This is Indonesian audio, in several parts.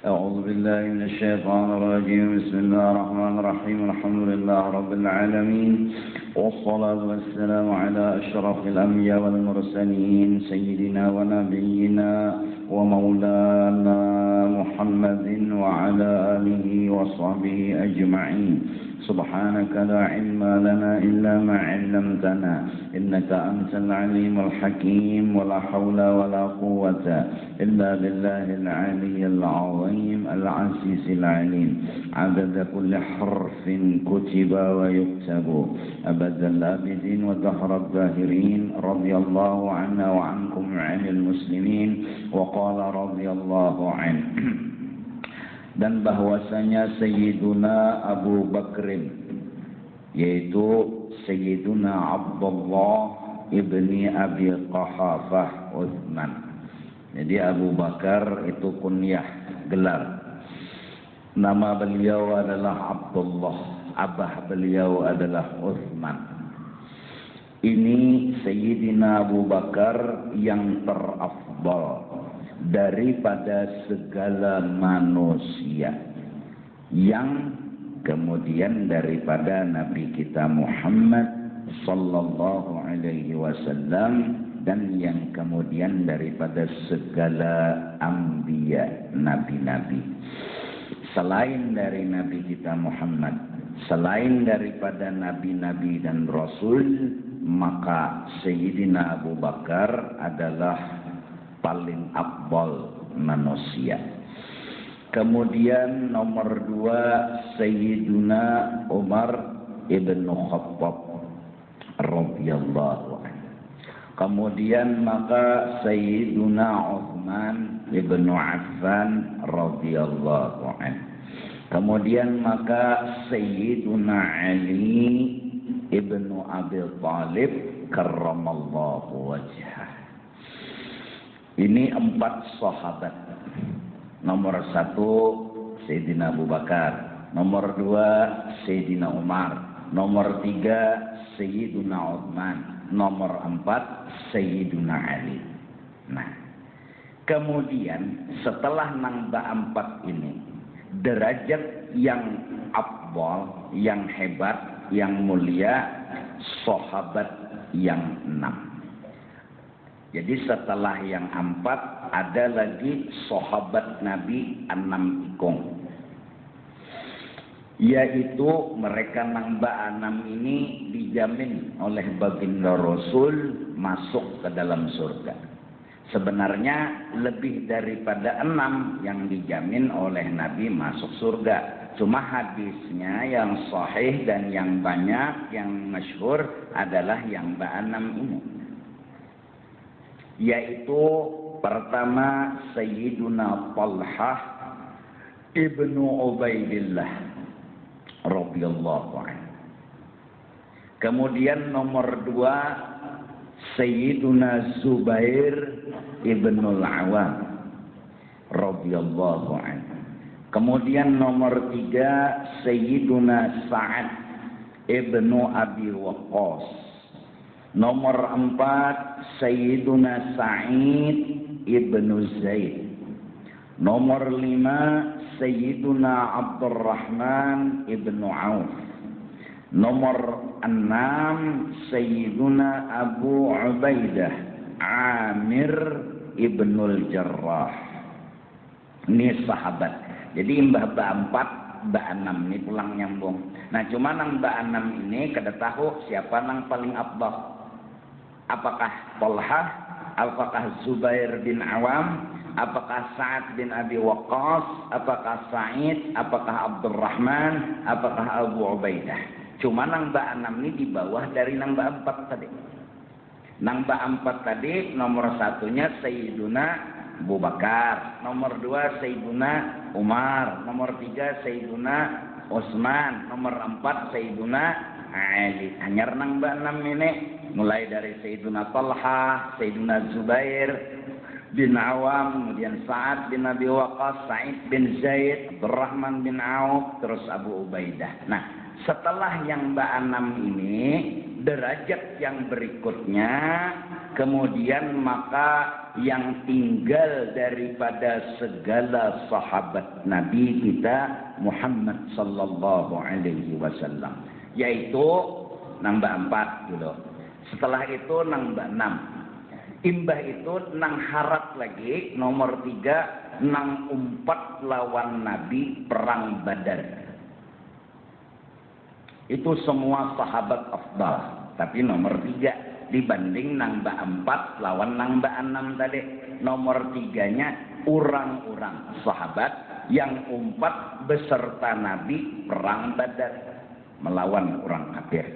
أعوذ بالله من الشيطان الرجيم. بسم الله الرحمن الرحيم. الحمد لله رب العالمين، والصلاة والسلام على أشرف الأنبياء والمرسلين سيدنا ونبينا ومولانا محمد وعلى آله وصحبه أجمعين. سبحانك لا علم لنا إلا ما علمتنا إنك أنت العليم الحكيم، ولا حول ولا قوة إلا بالله العلي العظيم العزيز العليم. عدد كل حرف كتب ويكتب أبد الآبدين ودهر الداهرين. رضي الله عنا وعنكم عن المسلمين. وقال رضي الله عنه. Dan bahwasanya Sayyiduna Abu Bakrin, yaitu Sayyiduna Abdullah ibni Abi Quhafah Utsman. Jadi Abu Bakar itu kunyah, gelar. Nama beliau adalah Abdullah, abah beliau adalah Utsman. Ini Sayyidina Abu Bakar yang terafdal daripada segala manusia, yang kemudian daripada Nabi kita Muhammad sallallahu alaihi wasallam, dan yang kemudian daripada segala anbiya, nabi-nabi. Selain dari Nabi kita Muhammad, selain daripada nabi-nabi dan rasul, maka Sayyidina Abu Bakar adalah paling afdal manusia. Kemudian nomor 2 Sayyiduna Umar ibn Khattab radhiyallahu anhu. Kemudian maka Sayyiduna Utsman ibn Affan radhiyallahu anhu. Kemudian maka Sayyiduna Ali ibn Abi Thalib karramallahu wajhah. Ini 4 sahabat. Nomor 1 Sayyidina Abu Bakar, nomor 2 Sayyidina Umar, nomor 3 Sayyiduna Utsman, nomor 4 Sayyiduna Ali. Nah, kemudian setelah nambah 4 ini, derajat yang afdal, yang hebat, yang mulia, sahabat yang 6. Jadi setelah yang 4 ada lagi sahabat Nabi 6 ikung. Yaitu mereka nambah 6 ini dijamin oleh baginda Rasul masuk ke dalam surga. Sebenarnya lebih daripada 6 yang dijamin oleh Nabi masuk surga. Cuma hadisnya yang sahih dan yang banyak, yang masyhur adalah yang 6 ini. Yaitu pertama Sayyiduna Talhah ibnu Ubaidillah radhiyallahu anhu. Kemudian nomor 2 Sayyiduna Zubair ibnul Awam radhiyallahu anhu. Kemudian nomor 3 Sayyiduna Sa'ad ibnu Abi Waqqas. Nomor 4 Sayyiduna Sa'id ibnu Zaid. Nomor 5 Sayyiduna Abdurrahman ibnu Auf. Nomor 6 Sayyiduna Abu Ubaidah Amir ibnul Jarrah. Ini sahabat. Jadi mbah 4, mbah 6 ini pulang nyambung. Nah, cuma nang mbah 6 ini kada tahu siapa nang paling afdal. Apakah Talhah, apakah Zubair bin Awam, apakah Sa'ad bin Abi Waqqas, apakah Sa'id, apakah Abdurrahman, apakah Abu Ubaidah. Cuma nang mbah 6 ini di bawah dari nang mbah 4 tadi. Nang mbah 4 tadi nomor 1-nya Sayyiduna Abu Bakar, nomor 2 Sayyiduna Umar, nomor 3 Sayyiduna Utsman, nomor 4 Sayyiduna Ali. Hanya nang mbah 6 ini mulai dari Sayyiduna Talha, Sayyiduna Zubair bin Awam, kemudian Sa'ad bin Abi Waqqas, Sa'id bin Zaid, Abdurrahman bin Auf, terus Abu Ubaidah. Nah, setelah yang mbak 6 ini, derajat yang berikutnya, kemudian maka yang tinggal daripada segala sahabat Nabi kita Muhammad sallallahu alaihi wasallam, yaitu nambah 4 gitu. Setelah itu nambah 6. Imbah itu nang harat lagi nomor 3 nang 4 lawan Nabi perang Badar. Itu semua sahabat afdal, tapi nomor 3 dibanding nambah 4 lawan nambah 6 tadi. Nomor 3-nya orang-orang sahabat yang 4 beserta Nabi perang Badar melawan orang kafir.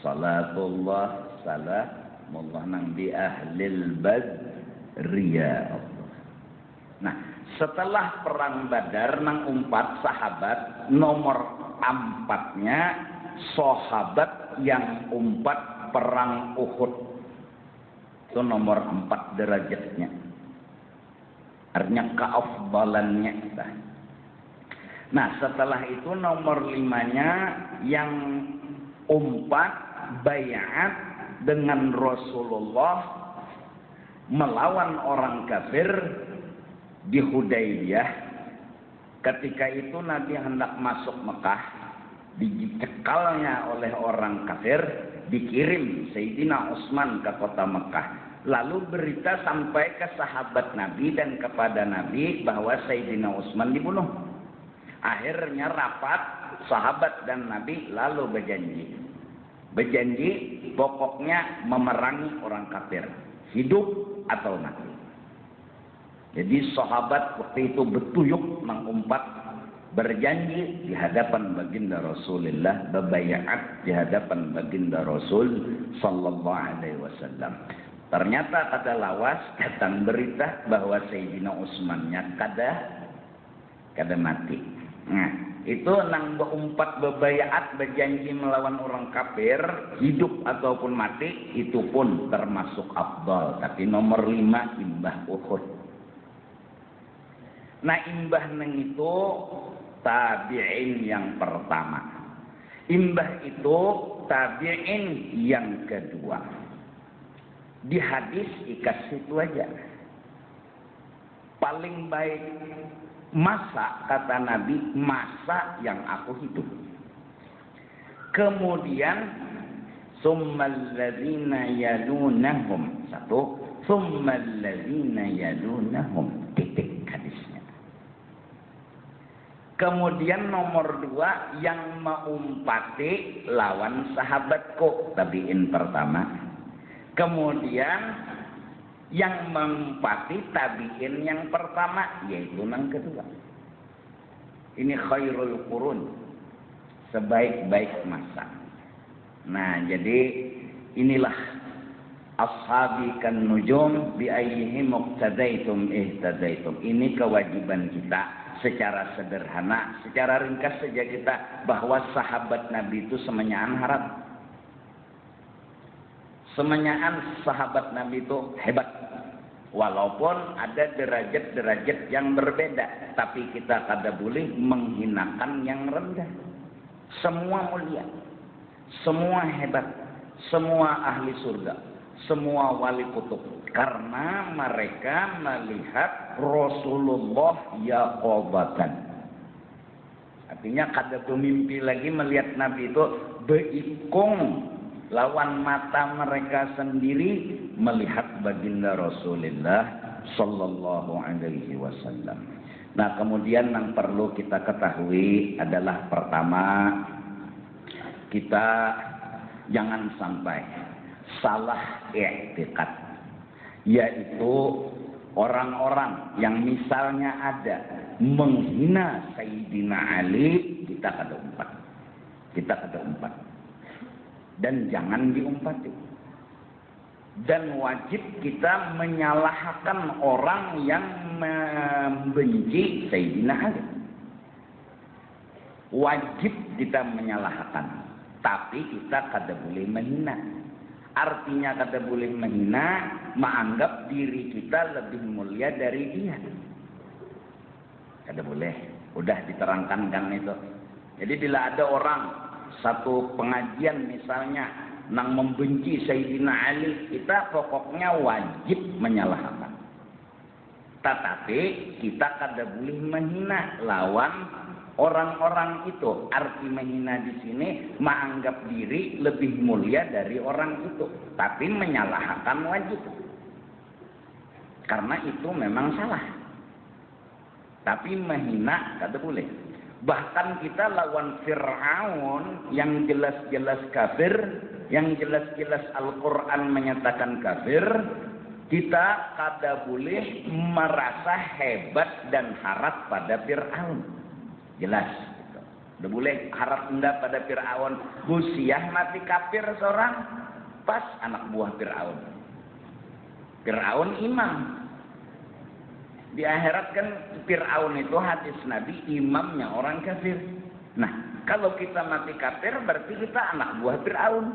Salatullah salamullah nang bi ahlil badriya Allah. Nah, setelah perang Badar nang 4 sahabat, nomor 4-nya sahabat yang 4 perang Uhud. Itu nomor 4 derajatnya. Artinya keafdalannya. Nah, setelah itu nomor 5-nya yang 4 bayat dengan Rasulullah melawan orang kafir di Hudaybiyah. Ketika itu Nabi hendak masuk Mekah, dicekalnya oleh orang kafir, dikirim Sayyidina Utsman ke kota Mekah. Lalu berita sampai ke sahabat Nabi dan kepada Nabi bahwa Sayyidina Utsman dibunuh. Akhirnya rapat sahabat dan Nabi lalu berjanji pokoknya memerangi orang kafir, hidup atau mati. Jadi sahabat waktu itu bertuyuk mengumpat, berjanji di hadapan baginda Rasulullah, berbayat di hadapan baginda Rasul sallallahu alaihi wasallam. Ternyata kada lawas datang berita bahwa Sayyidina Utsmannya kada mati. Nah, itu nang berumpat berbayat berjanji melawan orang kafir, hidup ataupun mati, itu pun termasuk afdal. Tapi nomor 5 imbah Uhud. Nah, imbah nang itu tabi'in yang pertama. Imbah itu tabi'in yang kedua. Di hadis ikas itu aja. Paling baik masa, kata Nabi, masa yang aku hidup. Kemudian summal ladzina yalunahum. 1, summal ladzina yalunahum. Titik hadisnya. Kemudian nomor 2 yang mengumpati lawan sahabatku, tabiin pertama. Kemudian yang mengumpati tabiin yang pertama, yaitu yang kedua. Ini khairul qurun, sebaik-baik masa. Nah, jadi inilah ashabi kan nujum bi ayyihim muqtadaitum ihtadaitum. Ini kewajiban kita. Secara sederhana, secara ringkas saja kita, bahwa sahabat Nabi itu semenyaan harap. Semenyaan sahabat Nabi itu hebat. Walaupun ada derajat-derajat yang berbeda, tapi kita kada boleh menghinakan yang rendah. Semua mulia, semua hebat, semua ahli surga, semua wali kutub, karena mereka melihat Rasulullah yaqobatan. Artinya kada bermimpi lagi melihat Nabi itu beikung lawan mata mereka sendiri melihat baginda Rasulullah sallallahu alaihi wasallam. Nah, kemudian yang perlu kita ketahui adalah pertama, kita jangan sampai salah i'tiqad, yaitu orang-orang yang misalnya ada menghina Sayyidina Ali, kita kada umpat, dan jangan diumpati. Dan wajib kita menyalahkan orang yang membenci Sayyidina Ali. Wajib kita menyalahkan, tapi kita kada boleh menghina. Artinya kada boleh menghina, menganggap diri kita lebih mulia dari dia. Kada boleh. Udah diterangkan kan itu. Jadi bila ada orang satu pengajian misalnya nang membenci Sayyidina Ali, kita pokoknya wajib menyalahkan. Tetapi kita kada boleh menghina lawan orang-orang itu. Arti menghina di sini menganggap diri lebih mulia dari orang itu, tapi menyalahkan wajib. Karena itu memang salah. Tapi menghina kada boleh. Bahkan kita lawan Fir'aun yang jelas-jelas kafir, yang jelas-jelas Al-Quran menyatakan kafir, kita kada boleh merasa hebat dan harap pada Fir'aun. Jelas. Tidak boleh harap rendah pada Fir'aun. Busiah mati kafir seorang, pas anak buah Fir'aun. Fir'aun imam. Di akhirat kan Fir'aun itu hadis Nabi imamnya orang kafir. Nah, kalau kita mati kafir berarti kita anak buah Fir'aun.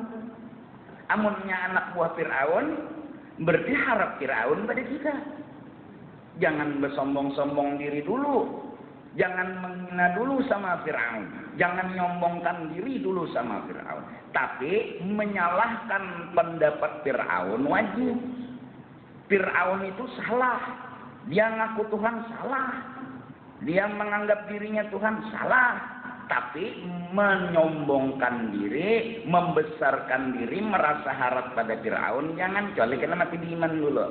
Amunnya anak buah Fir'aun berarti harap Fir'aun pada kita. Jangan bersombong-sombong diri dulu. Jangan menghina dulu sama Fir'aun. Jangan nyombongkan diri dulu sama Fir'aun. Tapi menyalahkan pendapat Fir'aun wajib. Fir'aun itu salah. Dia ngaku Tuhan salah. Dia menganggap dirinya Tuhan salah. Tapi menyombongkan diri, membesarkan diri, merasa harap pada Fir'aun, jangan, kecuali kena mati di iman dulu.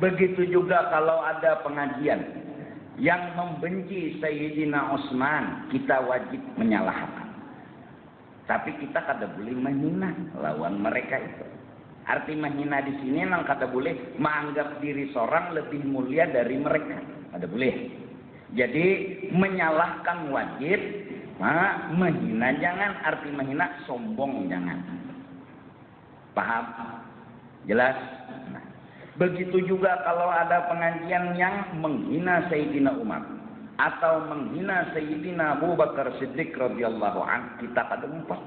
Begitu juga kalau ada pengajian yang membenci Sayyidina Utsman, kita wajib menyalahkan. Tapi kita kada boleh menghina lawan mereka itu. Arti menghina di sini nang kata boleh menganggap diri seorang lebih mulia dari mereka. Ada boleh. Jadi menyalahkan wajib, menghina jangan. Arti menghina sombong jangan. Paham? Jelas? Nah, begitu juga kalau ada pengajian yang menghina Sayyidina Umar atau menghina Sayyidina Abu Bakar Siddiq radhiyallahu anhu, kita kada umpat.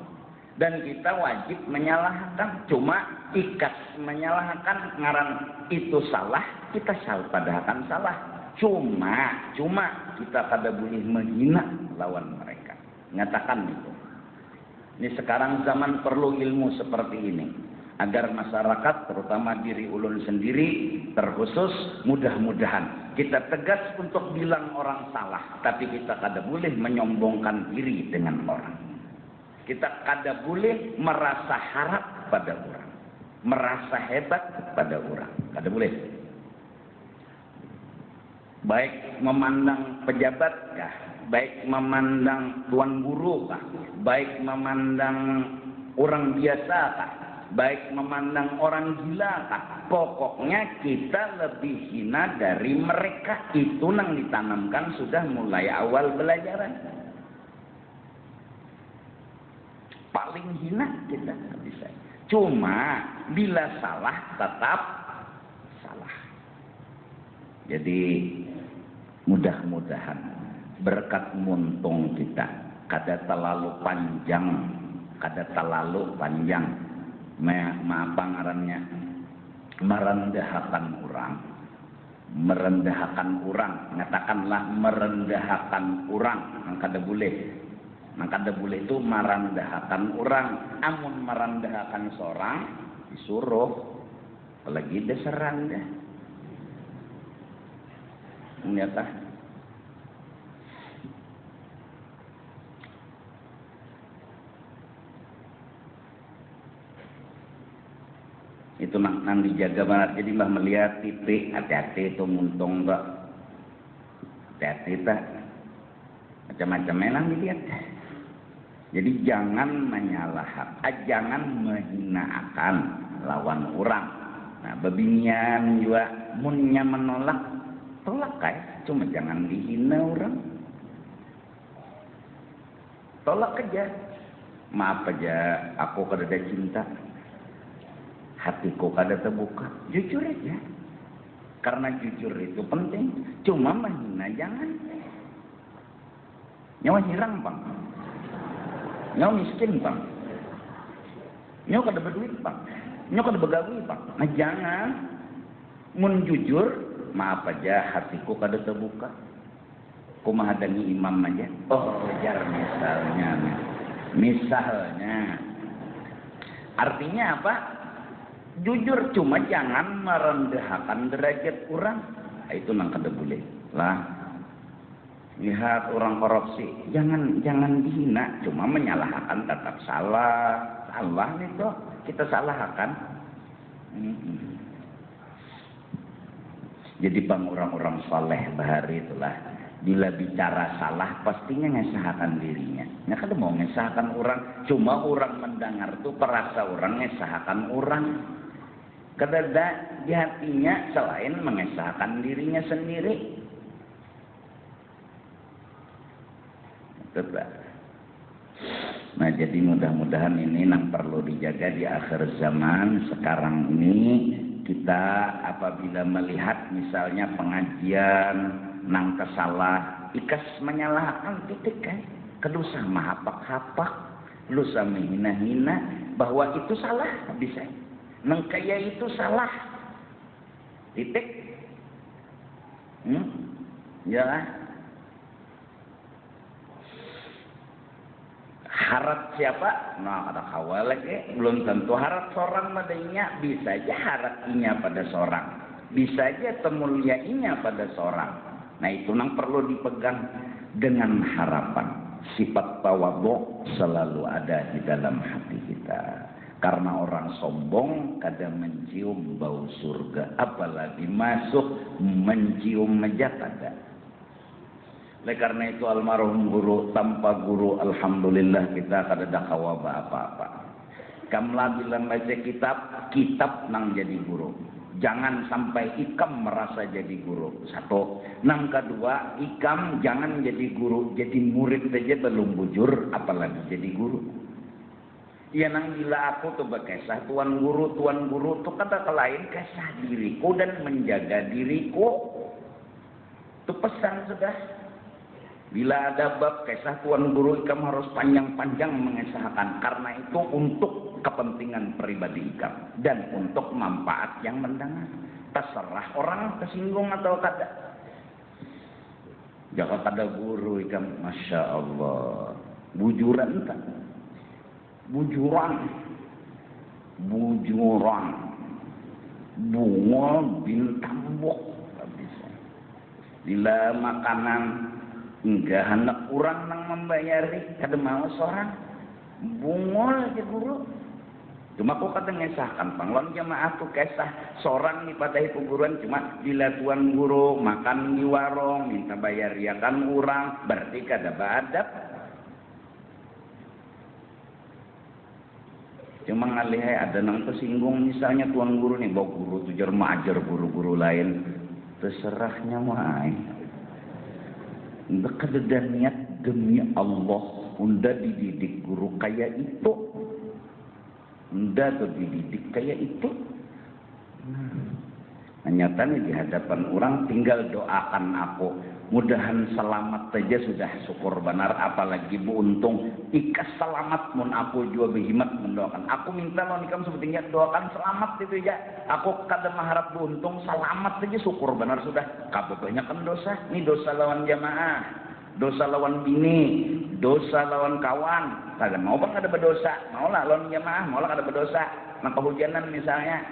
Dan kita wajib menyalahkan. Cuma ikas menyalahkan ngaran itu salah, kita padahal salah. Cuma kita kada boleh menghina lawan mereka. Nyatakan itu. Ini sekarang zaman perlu ilmu seperti ini agar masyarakat, terutama diri ulun sendiri terkhusus, mudah-mudahan kita tegas untuk bilang orang salah, tapi kita kada boleh menyombongkan diri dengan orang. Kita kada boleh merasa harap pada orang, merasa hebat pada orang. Kada boleh. Baik memandang pejabat kah, baik memandang tuan guru kah, baik memandang orang biasa kah, baik memandang orang gila kah, pokoknya kita lebih hina dari mereka. Itu yang ditanamkan sudah mulai awal belajaran. Paling hina kita bisa. Cuma bila salah tetap salah. Jadi mudah-mudahan berkat muntung kita kada terlalu panjang apa ngarannya, merendahkan orang, katakanlah merendahkan orang, kada boleh. Maka kada boleh itu merendahkan orang. Amun merendahkan seorang disuruh, apalagi desaran deh. Ternyata itu nang dijaga banget. Jadi mbah melihat titik, hati-hati itu muntung mbak, hati-hati tak macam-macam memang dilihat. Jadi jangan menyalahkan, jangan menghinakan lawan orang. Nah, bebinian juga munnya menolak, tolak kayak, cuma jangan dihina orang. Tolak aja. Maaf aja, aku kada ada cinta. Hatiku kada terbuka. Jujur aja. Karena jujur itu penting. Cuma menghina jangan. Nyawa hirang bang. Nyawa miskin bang. Nyawa kada berduit bang. Nyawa kada begawi bang. Nah jangan. Mun jujur, maaf aja hatiku kada terbuka. Ku menghadangi imam aja. Oh, kejar misalnya. Artinya apa? Jujur, cuma jangan merendahkan derajat orang. Itu nang kada boleh lah. Lihat orang korupsi, jangan dihina, cuma menyalahkan tetap salah. Salah itu kita salahkan. Jadi bang orang-orang saleh bahari itulah, bila bicara salah pastinya ngesahkan dirinya. Nah kada mau ngesahkan orang, cuma orang mendengar tuh perasa orang ngesahkan orang. Kada ada di hatinya selain mengesahkan dirinya sendiri. Tetap. Nah jadi mudah-mudahan ini yang perlu dijaga di akhir zaman sekarang ini. Kita apabila melihat misalnya pengajian nang kesalah ikas menyalahkan titik kan, kedosa mahapak-hapak, dosa menghina-hina bahwa itu salah bisa. Nang kaya itu salah. Titik. Ya. Harap siapa? Nah, ada kawal lagi. Belum tentu harap seorang madainya. Bisa aja harapnya pada seorang. Bisa aja temuliainya pada seorang. Nah, itu yang perlu dipegang dengan harapan. Sifat tawadhu selalu ada di dalam hati kita. Karena orang sombong kadang mencium bau surga, apalagi masuk mencium meja kada. Oleh karena itu almarhum guru, tanpa guru alhamdulillah kita kada ada kawaba apa-apa. Kamlah bila baca kitab nang jadi guru. Jangan sampai ikam merasa jadi guru. Satu. Nang kedua, ikam jangan jadi guru, jadi murid saja belum bujur, apalagi jadi guru. Ya nang bila aku tuh berkesah tuan guru tuh kata lain kesah diriku dan menjaga diriku. Itu pesan sudah. Bila ada bab kesah tuan guru, ikam harus panjang-panjang mengesahkan karena itu untuk kepentingan pribadi ikam dan untuk manfaat yang mendengar. Terserah orang tersinggung atau kada. Jangan kada guru ikam, masya Allah, bujuran tak. Bujuran bunga bintambok bisa. Bila makanan enggak hendak kurang nang membayari kada mau seorang bungol aja guru. Cuma kok kata ngesahkan panglon jamaah tuh kesah seorang nih pada perguruan cuma bila tuan guru makan di warung minta bayar ya kan kurang berarti kada badap. Cuma ngalihai ada nang tersinggung misalnya tuan guru nih bawa guru tujar ajar guru-guru lain terserahnya mah. Ndak ada niat demi Allah unda dididik guru kayak itu. Unda tuh dididik kayak itu. Nyatanya di hadapan orang tinggal doakan aku. Mudahan selamat saja sudah syukur benar, apalagi beruntung ikas selamat mun aku juga berhimat mendoakan. Aku minta lo nikam sebetulnya doakan selamat itu ya. Aku kadang mengharap beruntung selamat saja syukur benar sudah. Kabeh banyak kan dosa. Ini dosa lawan jamaah, dosa lawan bini, dosa lawan kawan. Kadang mau bang ada berdosa, mau lah lawan jamaah, mau lah ada berdosa. Nah kehujanan misalnya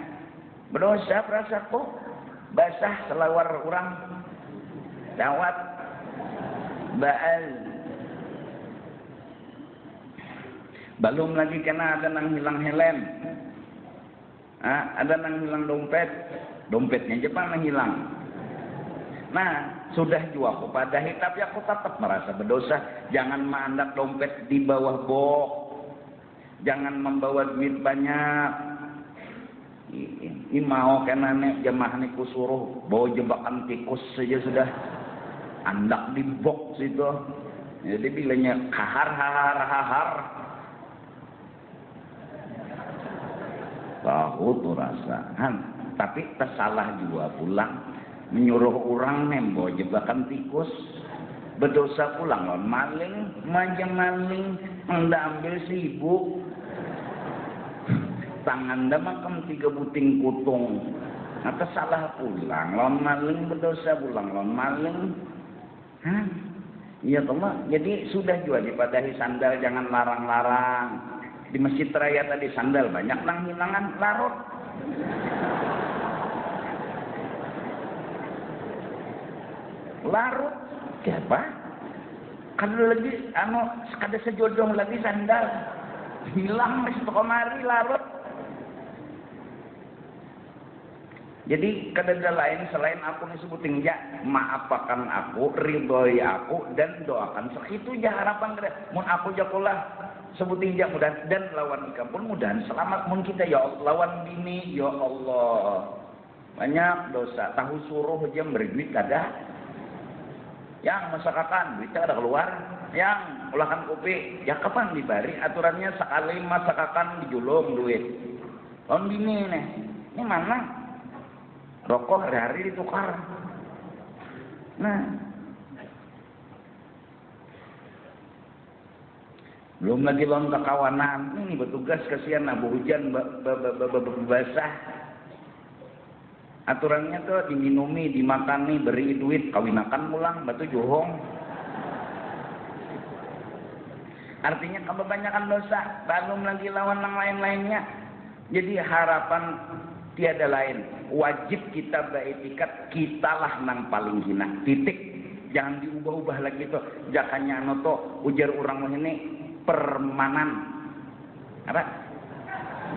berdosa perasaku basah selawar orang. Dawat baal belum lagi kena ada nang hilang helm, ada nang hilang dompetnya Jepang nang hilang. Nah sudah jua aku padahi tapi aku tetap merasa berdosa. Jangan mandak dompet di bawah bok, jangan membawa duit banyak. Ini mau kena nek jemaah niku suruh bawa jebakan tikus saja sudah. Andak di box itu. Jadi bilanya kahar. Tahu tuh rasaan. Tapi tersalah juga pulang. Menyuruh orang nembo jebakan tikus. Berdosa pulang lon maling, maling, anda ambil sibuk. Tangan dah makam 3 buting kutung. Nah tersalah pulang lon maling berdosa pulang lon maling. Iya toh mak. Jadi sudah juga dipadahi sandal jangan larang-larang. di Masjid Raya tadi sandal banyak nang hinangan larut. Larut siapa? Kalau lagi sekada sejodong lagi sandal hilang wis komari larut. Jadi kadada lain selain aku disebutin ya maafakan aku, ridhoi aku dan doakan segitu ya harapan kita. Mun aku jakulah sebutin ya mudah dan lawan ikam pun mudahan selamat mun kita ya Allah, lawan bini ya Allah. Banyak dosa, tahu suruh aja beri duit kada. Yang masakakan duitnya kada keluar, yang ulahkan kopi ya kapan dibari aturannya sekali masakakan dijulung duit. Lawan bini nih. Ini mana? Rokok hari-hari ditukar. Nah, belum lagi lawan kekawanan. Ini bertugas kasihan abu hujan basah. Aturannya tuh diminumi, dimakani, beri duit, kawinakan pulang, batu johong. Artinya kebanyakan dosa, belum lagi lawan yang lain-lainnya. Jadi harapan tiada lain, wajib kita beretikat kitalah nang paling hina, titik. Jangan diubah-ubah lagi tuh. Jakanya anoto ujar orang ini permanen. Apa?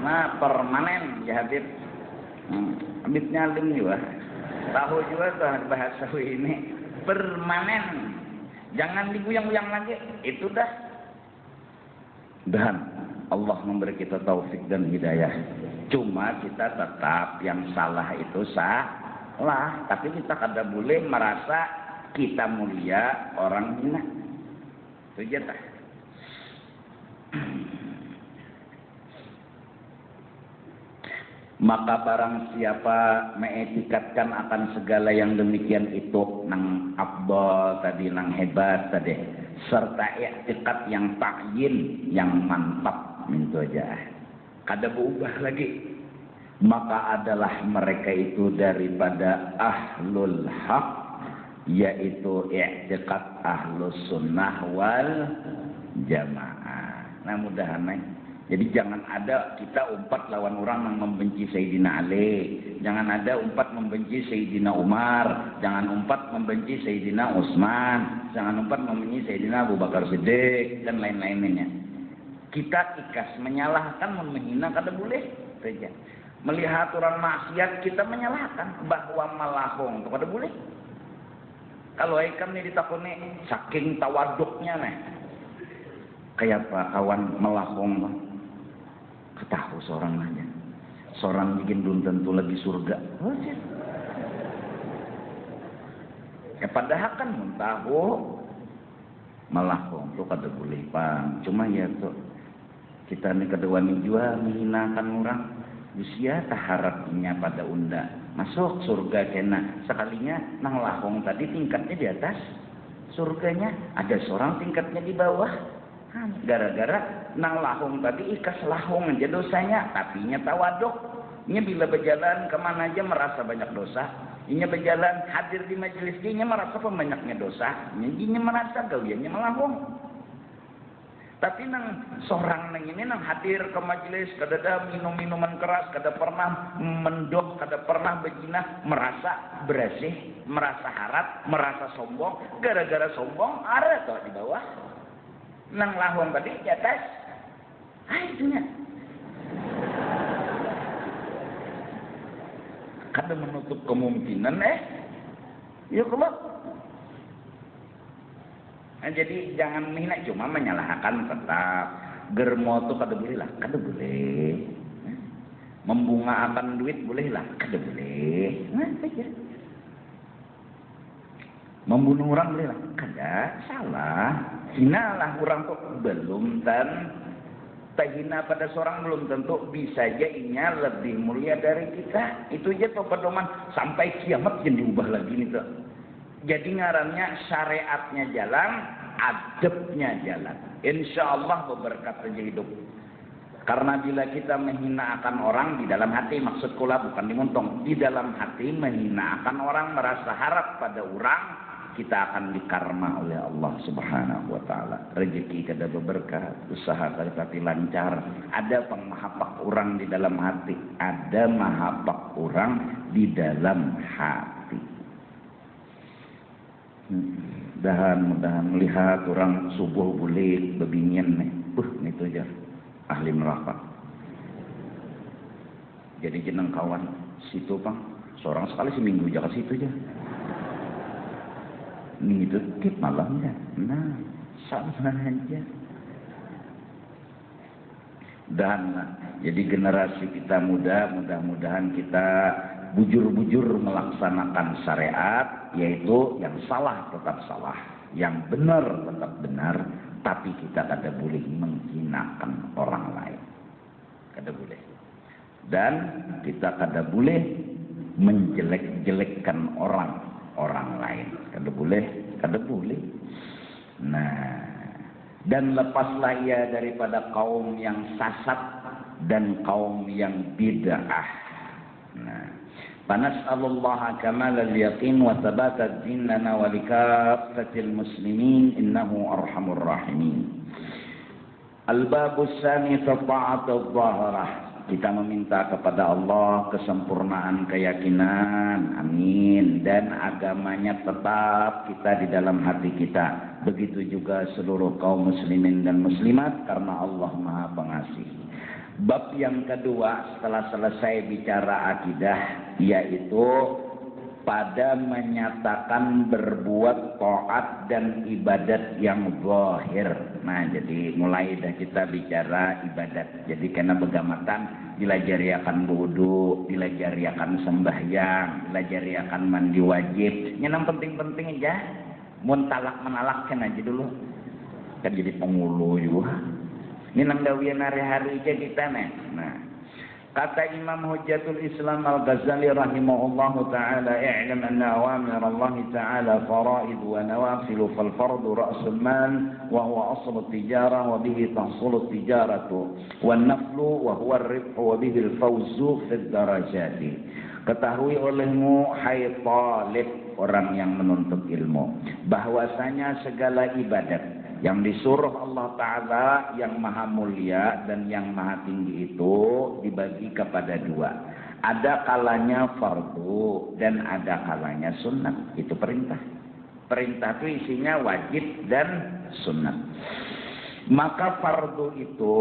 Nah permanen ya Habib. Habib nyalim juga. Tahu juga tuh bahasa ini permanen. Jangan diguyang-guyang lagi. Itu dah. Dan Allah memberi kita taufik dan hidayah. Cuma kita tetap yang salah itu salah, tapi kita kada boleh merasa kita mulia orang hina. Itu aja tah. Maka barang siapa mengetikatkan akan segala yang demikian itu nang afdal tadi, nang hebat tadi, serta i'tiqad yang ta'yin yang mantap itu aja. Kada berubah lagi, maka adalah mereka itu daripada ahlul haq, yaitu i'tiqad ahlus sunnah wal jamaah. Nah mudah-mudahan jadi jangan ada kita umpat lawan orang yang membenci Sayyidina Ali, jangan ada umpat membenci Sayyidina Umar, jangan umpat membenci Sayyidina Utsman, jangan umpat membenci Sayyidina Abu Bakar Siddiq dan lain-lainnya. Kita ikhlas menyalahkan, menghina kada boleh saja. Melihat orang maksiat kita menyalahkan, bahwa malahong itu kada boleh. Kalau ikam ni ditakuni saking tawaduknya nih, kayak apa kawan melahong, ketahu seorang aja, seorang bikin belum tentu lagi surga. Ya padahal kan tahu melahong itu kada boleh bang. Cuma ya tuh kita ni kedewani jua menghinakan orang. Usia taharapnya pada unda masuk surga kena sekalinya nang lahong tadi tingkatnya di atas surganya, ada seorang tingkatnya di bawah. Gara-gara nang lahong tadi ikas lahong aja dosanya, tapi nya tawaduk. Nya bila berjalan kemana aja merasa banyak dosa. Nya berjalan hadir di majelis nya merasa pembanyaknya dosa. Nya merasa gawiannya melahong. Tapi nang seorang nang ini nang hadir ke majelis kada minum minuman keras, kada pernah mendok, kada pernah berzina, merasa bersih, merasa harat, merasa sombong. Gara-gara sombong ada toh di bawah. Nang lahong tadi di atas. Itunya. Kada menutup kemungkinan ya kalau. Nah, jadi jangan menghina, cuma menyalahkan tetap. Germo itu kada boleh lah, kada boleh. Membungaakan duit boleh lah, kada boleh. Nah, saja. Membunuh orang boleh lah, kada, salah. Hinalah orang tuh belum hina pada seorang belum tentu bisa aja inya lebih mulia dari kita. Itu aja tuh pedoman sampai kiamat yang diubah lagi nih tuh. Jadi ngarannya syariatnya jalan, adabnya jalan. Insya Allah berberkat saja hidup. Karena bila kita menghinakan orang di dalam hati, maksud kula bukan di muntung, di dalam hati menghinakan orang, merasa harap pada orang, kita akan dikarma oleh Allah Subhanahu wa taala. Rezeki kada berberkah, usaha kada tapi lancar. Ada pengmahapak orang di dalam hati, ada mahapak orang di dalam hati. Mudahan melihat orang subuh boleh bebinian nih. Itu aja ahli neraka. Jadi jeneng kawan situ Bang, seorang sekali seminggu aja ke situ aja. Nih dikit malamnya. Nah, sama aja. Dan jadi generasi kita muda, mudah-mudahan kita bujur-bujur melaksanakan syariat, yaitu yang salah tetap salah, yang benar tetap benar, tapi kita kada boleh menghinakan orang lain. Kada boleh. Dan kita kada boleh menjelek-jelekkan orang lain. Kada boleh, kada boleh. Nah, dan lepaslah ia daripada kaum yang sesat dan kaum yang bid'ah. Nah, fanas'alullaha kamalal yaqin wa thabatat din lana wa likaffatil muslimin innahu arhamur rahimin. Al-babus tsani ta'atul zahirah. Kita meminta kepada Allah kesempurnaan keyakinan, amin, dan agamanya tetap kita di dalam hati kita. Begitu juga seluruh kaum muslimin dan muslimat, karena Allah Maha Pengasih. Bab yang kedua setelah selesai bicara akidah, yaitu pada menyatakan berbuat taat dan ibadat yang zahir. Nah, jadi mulai dah kita bicara ibadat. Jadi kena begamatan dilajariakan wudu, dilajariakan sembahyang, dilajariakan mandi wajib. Yang penting-penting aja. Mun talak menalakkan aja dulu. Kan jadi pengulu juga. Ini nang dawian hari-hari aja kita nih. Nah, kata Imam Hujjatul Islam Al-Ghazali rahimahullahu ta'ala, i'lam anna awamir Allah ta'ala faraid wa nawafil fal fardu ra'sul mal wa huwa aslu tijarah wa bihi tahsulu tijaratu wan naflu wa huwa ar-ribhu wa bihi al-fawzu fi darajati. Ketahui olehmu hai talib, orang yang menuntut ilmu, bahwasanya segala ibadat yang disuruh Allah Ta'ala yang maha mulia dan yang maha tinggi itu dibagi kepada dua. Ada kalanya fardu dan ada kalanya sunnah. Itu perintah. Perintah itu isinya wajib dan sunnah. Maka fardu itu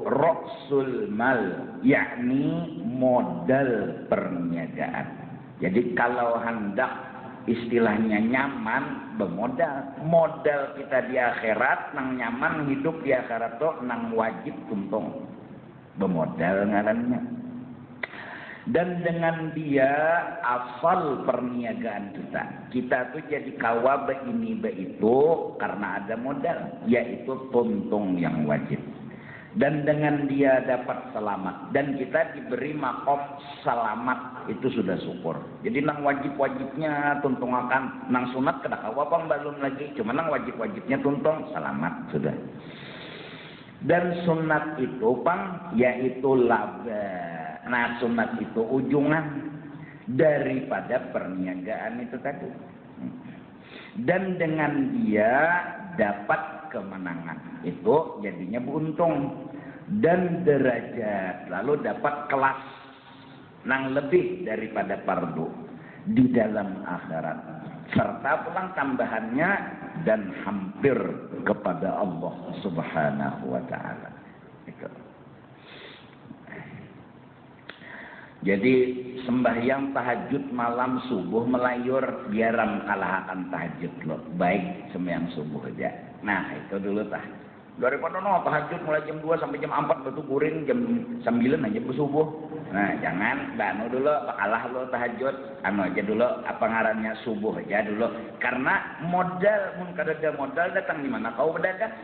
ra'sul mal, yakni modal perniagaan. Jadi kalau hendak istilahnya nyaman bermodal, modal kita di akhirat nang nyaman hidup di akhirat tuh nang wajib tuntung bermodal ngarannya. Dan dengan dia asal perniagaan kita tuh jadi kawa be ini be itu karena ada modal, yaitu tuntung yang wajib. Dan dengan dia dapat selamat dan kita diberi makom selamat, itu sudah syukur. Jadi nang wajib-wajibnya tuntung akan, nang sunat kada kawapang balun lagi, cuma nang wajib-wajibnya tuntung selamat sudah. Dan sunat itu pang yaitu laba. Nah, sunat itu ujungan daripada perniagaan itu tadi. Dan dengan dia dapat kemenangan, itu jadinya beruntung dan derajat, lalu dapat kelas nang lebih daripada fardu di dalam akhirat, serta pulang tambahannya dan hampir kepada Allah Subhanahu wa ta'ala. Itu. Jadi sembahyang tahajud malam subuh melayur biaram kalahakan tahajud lo. Baik sembahyang subuh aja. Nah, itu dulu tah. Daripada tahajud mulai jam 2 sampai jam 4 betul guring jam 9 aja bersubuh. Nah, jangan danu dulu kalah lo tahajud. Anu aja dulu apa ngarannya subuh aja dulu. Karena modal mun kada ada modal datang di mana kau berdagang.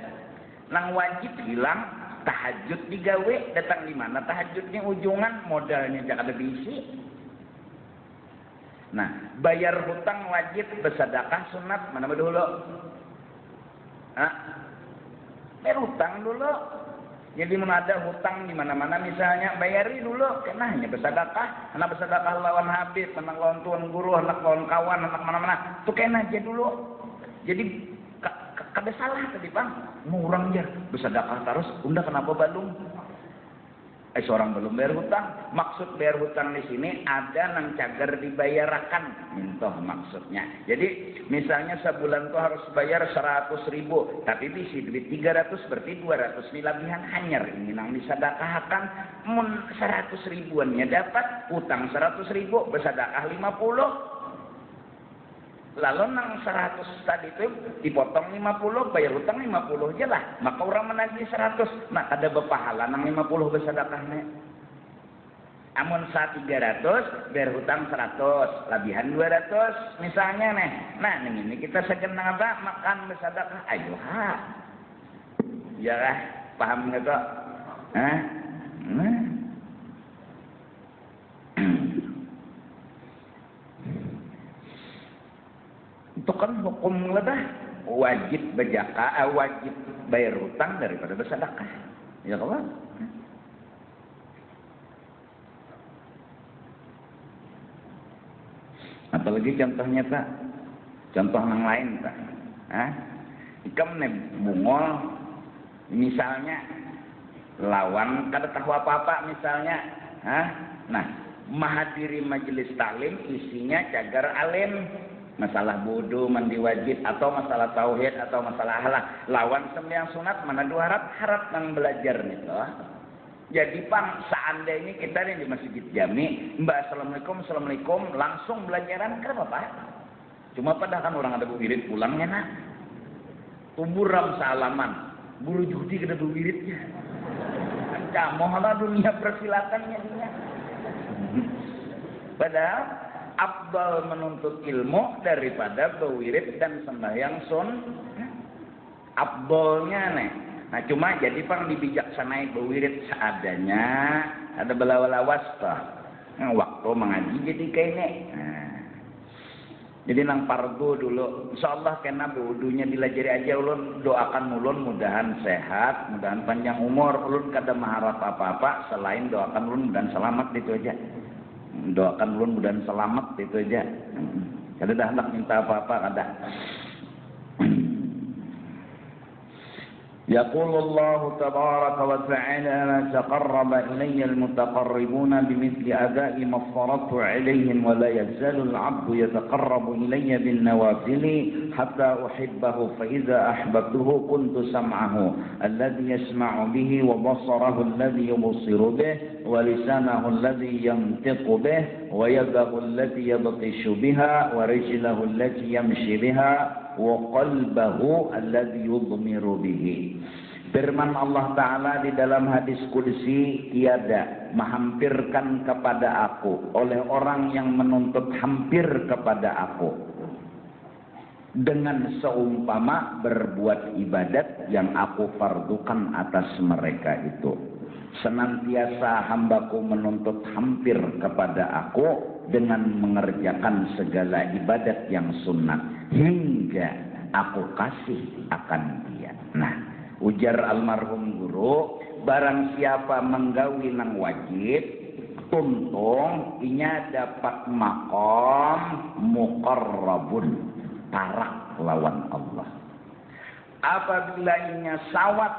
Nang wajib hilang. Tahajud digawe datang di mana tahajudnya ujungan modalnya jangan ada diisi. Nah, bayar hutang wajib, bersedekah sunat mana dulu? Bayar hutang dulu. Jadi mun ada hutang di mana-mana misalnya bayari dulu, kena hanya bersedekah, anak bersedekah lawan habib, anak lawan tuan guru, anak lawan kawan, anak mana-mana, tuh kena aja dulu. Jadi kada salah tadi Bang, ngurang aja bersedekah terus, unda kenapa balung? Seorang belum bayar hutang. Maksud bayar hutang di sini ada nang cagar dibayarkan, mintoh maksudnya. Jadi misalnya sebulan tuh harus bayar 100.000, tapi bisi duit 300 berarti 200 lebihan hanyar ini nang disedekahkan. Mun 100 ribuannya dapat, hutang 100.000, bersedekah 50. Lalu nang 100 tadi itu dipotong 50, bayar hutang 50 aja lah. Maka orang menagih 100. Nah, ada berpahala nang 50 bersedekahnya. Amun sa 300, bayar hutang 100, lebihan 200 misalnya nih. Nah, ini kita segenang apa? Makan bersedekah. Ayo ha. Ya lah, paham enggak kok? Hah? Nah. Itu kan hukum ledah, wajib berzakat, wajib bayar hutang daripada bersedekah. Ya kawan. Apalagi contohnya tak, contoh yang lain tak. Ikam nih bungol, misalnya lawan kada tahu apa-apa misalnya, nah menghadiri majelis taklim isinya cagar alim. Masalah wudu, mandi wajib, atau masalah tauhid, atau masalah akhlak. Lawan sembahyang sunat, mana dua harap nang belajar nih toh. Jadi Bang, seandainya kita nih di Masjid Jami, Mbak Assalamualaikum, langsung belajaran, kenapa Pak? Cuma padahal kan orang ada wirid pulangnya nak. Tuburam salaman, buru judi kada wiridnya. Camohlah dunia persilatannya dia. Padahal afdal menuntut ilmu daripada berwirid dan sembahyang sun. Afdalnya nih. Nah cuma jadi Bang dibijaksanai berwirid seadanya, ada belawalawas toh. Nah, waktu mengaji jadi kayaknya. Nah, jadi nang fardu dulu. Insyaallah kena wudunya dilajari aja ulun, doakan ulun mudahan sehat, mudahan panjang umur. Ulun kada mengharap apa-apa selain doakan ulun mudahan selamat itu aja. Doakan ulun mudahan selamat itu aja. Kada dah hendak minta apa-apa kada. يقول الله تبارك وتعالى ما تقرب إلي المتقربون بمثل أداء ما افترضت عليهم ولا يزال العبد يتقرب إلي بالنوافل حتى أحبه فإذا أحببته كنت سمعه الذي يسمع به وبصره الذي يبصر به ولسانه الذي ينطق به ويده التي يبطش بها ورجله التي يمشي بها وقلبه الذي يضمر به. Firman Allah Ta'ala di dalam hadis Qudsi, tiada menghampirkan kepada aku oleh orang yang menuntut hampir kepada aku dengan seumpama berbuat ibadat yang aku fardukan atas mereka itu. Senantiasa hambaku menuntut hampir kepada aku dengan mengerjakan segala ibadat yang sunnah hingga aku kasih akan dia. Nah, ujar almarhum guru, barang siapa menggawi nang wajib, tuntung inya dapat makom muqarrabun, tarak lawan Allah. Apabila inya sawat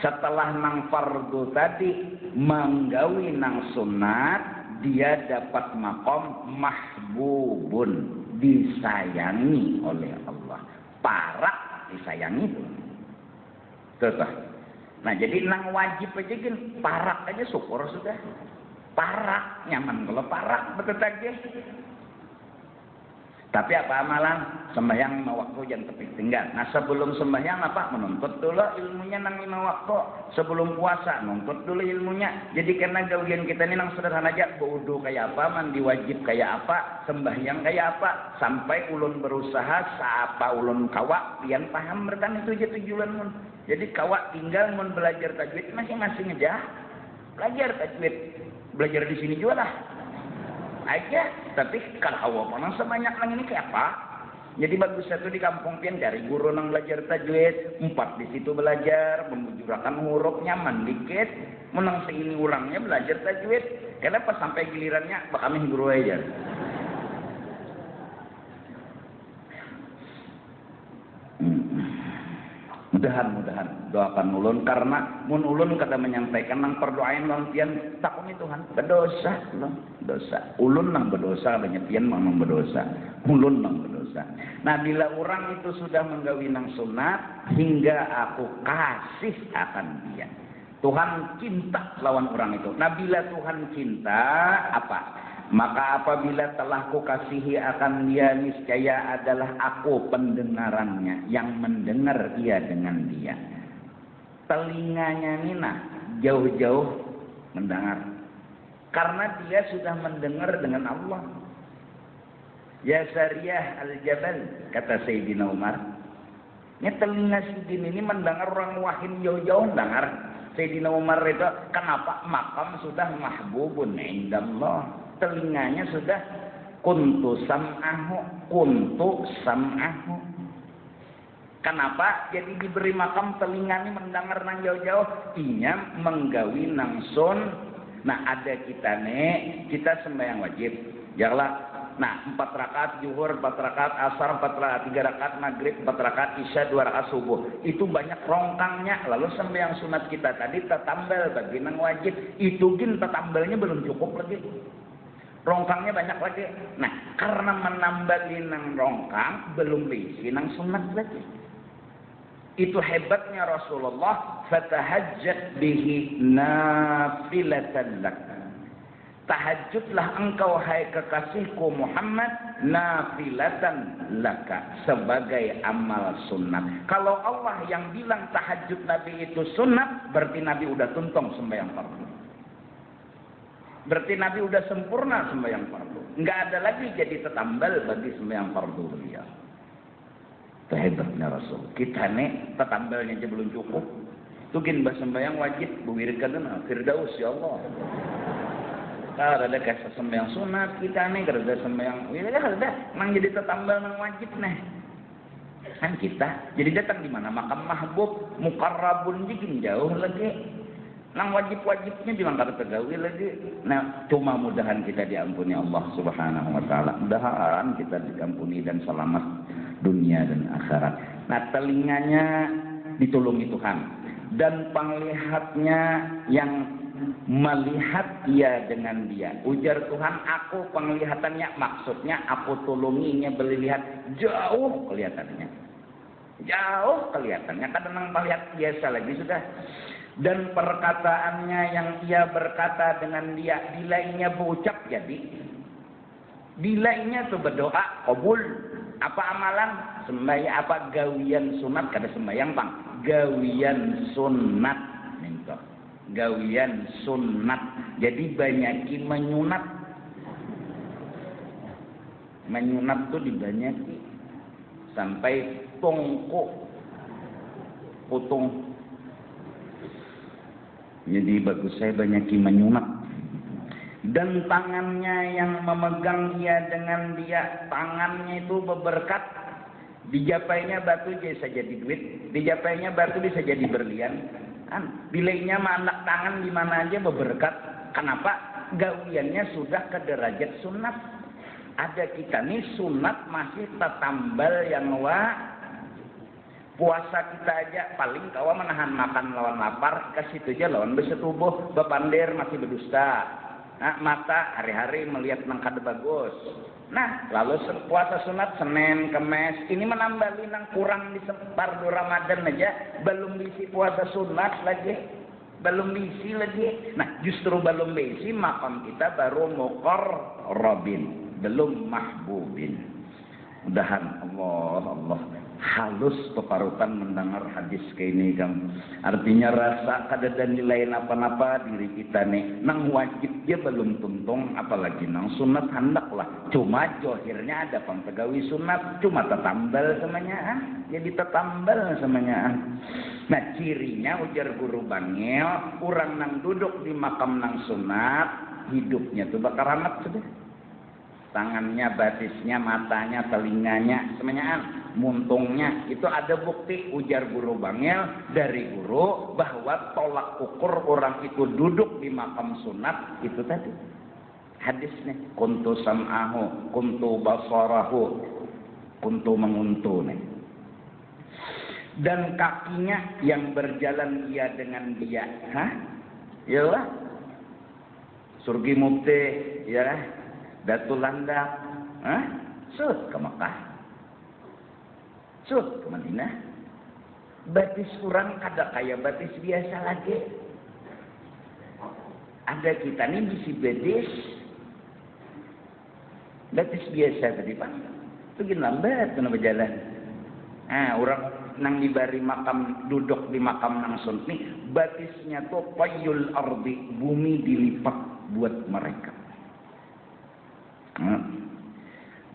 setelah nang fardu tadi menggawi nang sunat, dia dapat makom mahbubun, disayangi oleh Allah. Parak disayangi. Tuh. Nah jadi nang wajib aja kan parak aja syukur sudah. Parak nyaman kalau parak betul aja. Tapi apa amalan? Sembahyang 5 waktu jangan tepi tinggal. Nah sebelum sembahyang apa? Menuntut dulu ilmunya nang 5 waktu. Sebelum puasa nuntut dulu ilmunya. Jadi karena gawian kita ini nang sederhana aja, wudu kayak apa, mandi wajib kayak apa, sembahyang kayak apa, sampai ulun berusaha siapa ulun kawak pian paham berkan itu aja tujuan mun. Jadi kawak tinggal mun belajar tajwid masing-masing aja. Belajar tajwid. Belajar di sini juga lah. Aja, tapi kalau awal orang sebanyak nang ini kayak apa? Jadi bagus satu di kampung pian cari guru nang belajar tajwid, 4 di situ belajar, membujurakan huruf nyaman dikit, menang seini ulangnya belajar tajwid. Kenapa sampai gilirannya Pak kami guru aja. Mudahan doakan ulun karena mun ulun kada menyampaikan nang perdoain lawan pian takuni Tuhan berdosa loh dosa ulun nang berdosa banyak pian memang berdosa ulun nang berdosa. Nah bila orang itu sudah menggawi nang sunat hingga aku kasih akan dia Tuhan cinta lawan orang itu. Nah bila Tuhan cinta apa? Maka apabila telah kukasihi akan dia niscaya adalah aku pendengarannya yang mendengar ia dengan dia. Telinganya Nina jauh-jauh mendengar. Karena dia sudah mendengar dengan Allah. Ya Sariyah al-Jabal kata Sayyidina Umar. Ini telinga Sidin ini mendengar orang wahid jauh-jauh mendengar. Sayyidina Umar itu kenapa makam sudah mahbubun indallah. Telinganya sudah kuntu sam'ahu. Kenapa? Jadi diberi makam telinga ini mendengar nang jauh-jauh, inya menggawi nang sun. Nah ada kita nih, kita sembahyang wajib. Janganlah. Nah 4 rakaat zuhur, 4 rakaat asar, 4 rakaat 3 rakaat maghrib, 4 rakaat isya, 2 rakaat subuh. Itu banyak rongkangnya. Lalu sembahyang sunat kita tadi tetambal bagi nang wajib. Itu gin tetambalnya belum cukup lagi. Rongkangnya banyak lagi. Nah, karena menambali nang rongkang belum diisi nang sunat lagi. Itu hebatnya Rasulullah. Fatahajjat bihi nafilatan lak. Tahajudlah engkau hai kekasihku Muhammad nafilatan laka sebagai amal sunat. Kalau Allah yang bilang tahajud Nabi itu sunat, berarti Nabi udah tuntung sembahyang fardu. Berarti Nabi udah sempurna sembahyang fardu. Enggak ada lagi jadi tetambal bagi sembahyang fardu beliau. Itu hebatnya Rasul. Kita nih tetambalnya aja belum cukup. Tugin bah sembahyang wajib buwirkan Firdaus ya Allah. Kalau ada kasih sembahyang sunat kita nih kada sembahyang. Ya ada nang jadi tetambal nang wajib nih. Kan kita jadi datang di mana makam mahbub muqarrabun jikin jauh lagi. Nang wajib-wajibnya bilang kada tegawi lagi. Nah, cuma mudahan kita diampuni Allah Subhanahu wa taala. Mudahan kita diampuni dan selamat dunia dan akhirat. Nah, telinganya ditulungi Tuhan dan penglihatnya yang melihat ia dengan dia. Ujar Tuhan, aku penglihatannya maksudnya aku tulunginya melihat jauh kelihatannya. Jauh kelihatannya. Kadang nang melihat biasa lagi sudah. Dan perkataannya yang ia berkata dengan dia, dilainya berucap jadi. Dilainya tuh berdoa, kabul. Apa amalan? Sembahyang apa gawian sunat? Kada sembahyang bang. Gawian sunat. Minta. Gawian sunat. Jadi banyaki menyunat. Menyunat tuh dibanyaki. Sampai tongko. Putung. Jadi bagus saya banyak menyunat. Dan tangannya yang memegang ia dengan dia. Tangannya itu berberkat. Dijapainya batu bisa jadi duit. Dijapainya batu bisa jadi berlian. Bilainya anak tangan di mana aja berberkat. Kenapa? Gawiannya sudah ke derajat sunat. Ada kita nih sunat masih tetambal yang puasa kita aja paling kawa menahan makan lawan lapar ke situ aja lawan bersetubuh bepandir masih berdusta. Nah, mata hari-hari melihat nang kada bagus. Nah, lalu puasa sunat Senin, Kemis, ini menambali nang kurang di fardu Ramadan aja belum diisi puasa sunat lagi. Belum diisi lagi. Nah, justru belum diisi makam kita baru muqarrabin, belum mahbubin. Mudahan Allah halus peparutan mendengar hadis kayak ini kan. Artinya rasa kada ada nilai apa-apa diri kita nih. Nang wajib dia belum tuntung apalagi nang sunat hendaklah. Cuma johirnya ada pengpegawi sunat cuma tetambal samanya. Jadi tetambal samanya. Nah cirinya ujar guru Bangil, orang nang duduk di makam nang sunat hidupnya tuh bakar amat sudah. tangannya, batisnya, matanya, telinganya, semuanya muntungnya. Itu ada bukti, ujar guru bangil dari guru bahwa tolak ukur orang itu duduk di makam sunat itu tadi hadisnya, kuntu sam'ahu, kuntu basarahu, kuntu menguntu nih. Dan kakinya yang berjalan ia dengan dia, iyalah surgi mukti, ya, Datul Landak, sud ke Mekah, sud ke Madinah. Batis kurang kada kayak batis biasa lagi. Ada kita nih bisi batis biasa tadi Pak. Itu gini lambat kena berjalan. Orang nang dibari makam, duduk di makam nang sun nih, batisnya tuh payul ardi, bumi dilipat buat mereka.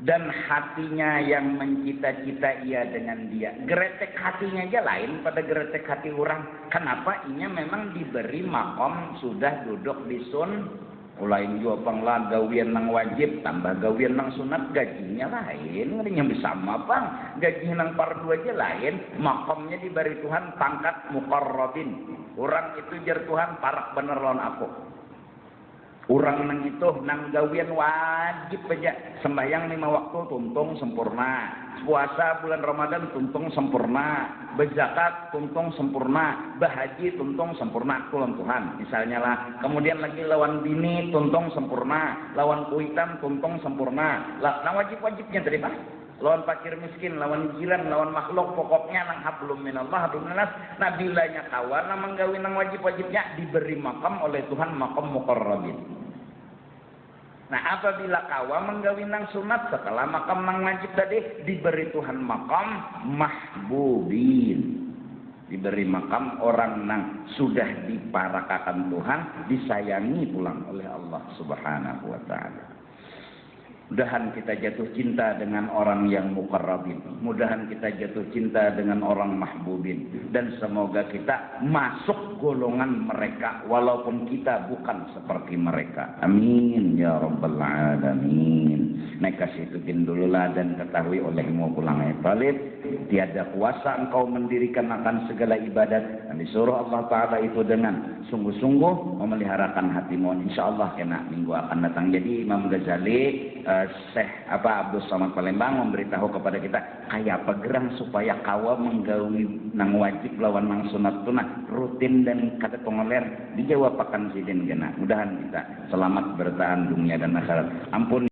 Dan hatinya yang mencita-cita ia dengan dia. Geretek hatinya aja lain pada geretek hati orang. Kenapa? Inya memang diberi makom sudah duduk di sun. Ulain juga panglah gawian nang wajib tambah gawian nang sunat, gajinya lain. Ngerinya bisa apa? Gaji nang fardu aja lain. Makomnya diberi Tuhan pangkat muqarrabin. Orang itu jar Tuhan parak bener lawan aku. Orang nang itu nang gawian wajib aja. Sembahyang 5 waktu tuntung sempurna. Puasa bulan Ramadan tuntung sempurna. Berzakat tuntung sempurna. Bahaji tuntung sempurna. Tulung Tuhan misalnya lah. Kemudian lagi lawan bini tuntung sempurna. Lawan kuitan tuntung sempurna. Nah wajib-wajibnya dari mana? Lawan fakir miskin, lawan jiran, lawan makhluk, pokoknya nang hablum minallah, hablum minas. Nah bilanya kawan nang menggawi nang wajib-wajibnya diberi makam oleh Tuhan, makam muqarrabin. Nah apabila kawa menggawi nang sunat setelah makam nang wajib tadi diberi Tuhan makam mahbubin. Diberi makam orang nang sudah diparakakan Tuhan, disayangi pulang oleh Allah Subhanahu wa taala. Mudahan kita jatuh cinta dengan orang yang muqarrabin. Mudahan kita jatuh cinta dengan orang mahbubin. Dan semoga kita masuk golongan mereka. Walaupun kita bukan seperti mereka. Amin. Ya Rabbal Alamin. Naik kasih tukin dululah dan ketahui olehmu pulang talib. Tiada kuasa engkau mendirikan akan segala ibadat. Dan disuruh Allah Ta'ala itu dengan sungguh-sungguh memeliharakan hatimu. InsyaAllah kena minggu akan datang. Jadi Imam Ghazali Syekh Abdul Somad Palembang memberitahu kepada kita kayak apa gerang supaya kawa menggawi nang wajib lawan nang sunat tunah rutin dan kata pengoler dijawab akan sidin gena. Mudahan kita selamat bertahan dunia dan akhirat. Ampun